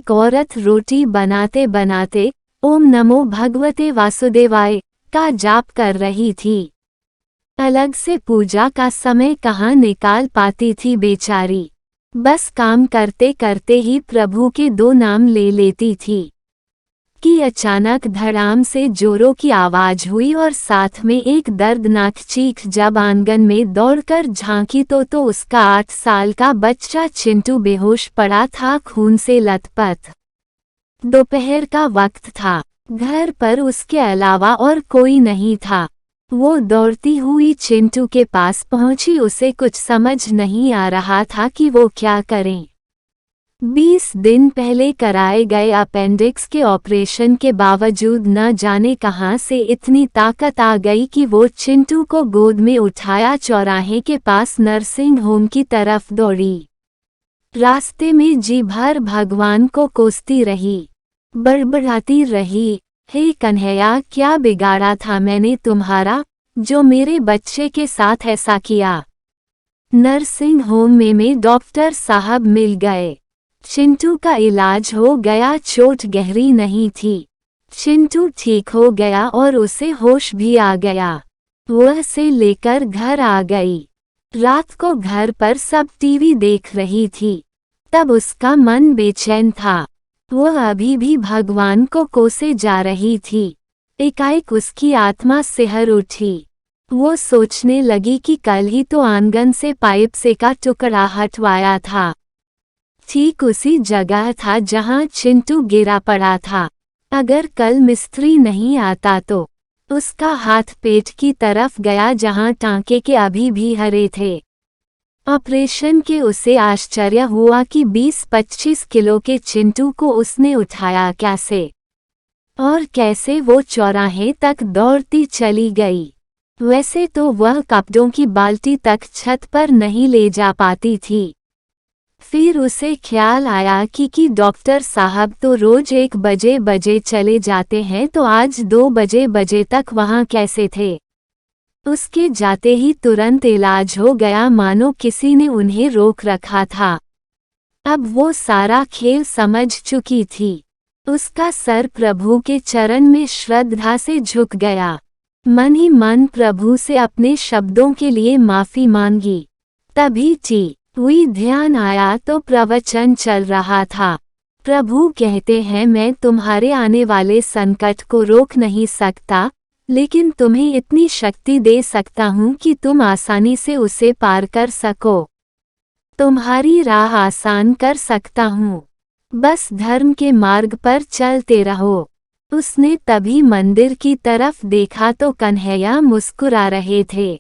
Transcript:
एक औरत रोटी बनाते बनाते ओम नमो भगवते वासुदेवाय का जाप कर रही थी। अलग से पूजा का समय कहाँ निकाल पाती थी बेचारी। बस काम करते करते ही प्रभु के 2 नाम ले लेती थी कि अचानक धड़ाम से जोरों की आवाज हुई और साथ में एक दर्दनाक चीख। जब आंगन में दौड़कर झांकी तो उसका 8 साल का बच्चा चिंटू बेहोश पड़ा था, खून से लथपथ। दोपहर का वक्त था, घर पर उसके अलावा और कोई नहीं था। वो दौड़ती हुई चिंटू के पास पहुंची। उसे कुछ समझ नहीं आ रहा था कि वो क्या करें। 20 दिन पहले कराए गए अपेंडिक्स के ऑपरेशन के बावजूद न जाने कहां से इतनी ताकत आ गई कि वो चिंटू को गोद में उठाया चौराहे के पास नर्सिंग होम की तरफ दौड़ी। रास्ते में जी भर भगवान को कोसती रही, बड़बड़ाती रही, हे कन्हैया, क्या बिगाड़ा था मैंने तुम्हारा, जो मेरे बच्चे के साथ ऐसा किया। नर्सिंग होम में डॉक्टर साहब मिल गए। चिंटू का इलाज हो गया, चोट गहरी नहीं थी। चिंटू ठीक हो गया और उसे होश भी आ गया। वह से लेकर घर आ गई। रात को घर पर सब टीवी देख रही थी। तब उसका मन बेचैन था। वह अभी भी भगवान को कोसे जा रही थी। एकाएक उसकी आत्मा सिहर उठी। वो सोचने लगी कि कल ही तो आंगन से पाइप से का टुकड़ा हटवाया था। ठीक उसी जगह था जहां चिंटू गिरा पड़ा था। अगर कल मिस्त्री नहीं आता तो उसका हाथ पेट की तरफ गया जहां टांके के अभी भी हरे थे। ऑपरेशन के उसे आश्चर्य हुआ कि 20-25 किलो के चिंटू को उसने उठाया कैसे, और कैसे वो चौराहे तक दौड़ती चली गई। वैसे तो वह कपड़ों की बाल्टी तक छत पर नहीं ले जा पाती थी। फिर उसे ख्याल आया कि डॉक्टर साहब तो रोज 1 बजे चले जाते हैं, तो आज 2 बजे तक वहां कैसे थे। उसके जाते ही तुरंत इलाज हो गया, मानो किसी ने उन्हें रोक रखा था। अब वो सारा खेल समझ चुकी थी। उसका सर प्रभु के चरण में श्रद्धा से झुक गया। मन ही मन प्रभु से अपने शब्दों के लिए माफी मांगी। तभी हुई ध्यान आया तो प्रवचन चल रहा था। प्रभु कहते हैं, मैं तुम्हारे आने वाले संकट को रोक नहीं सकता, लेकिन तुम्हें इतनी शक्ति दे सकता हूँ कि तुम आसानी से उसे पार कर सको। तुम्हारी राह आसान कर सकता हूँ, बस धर्म के मार्ग पर चलते रहो। उसने तभी मंदिर की तरफ देखा तो कन्हैया मुस्कुरा रहे थे।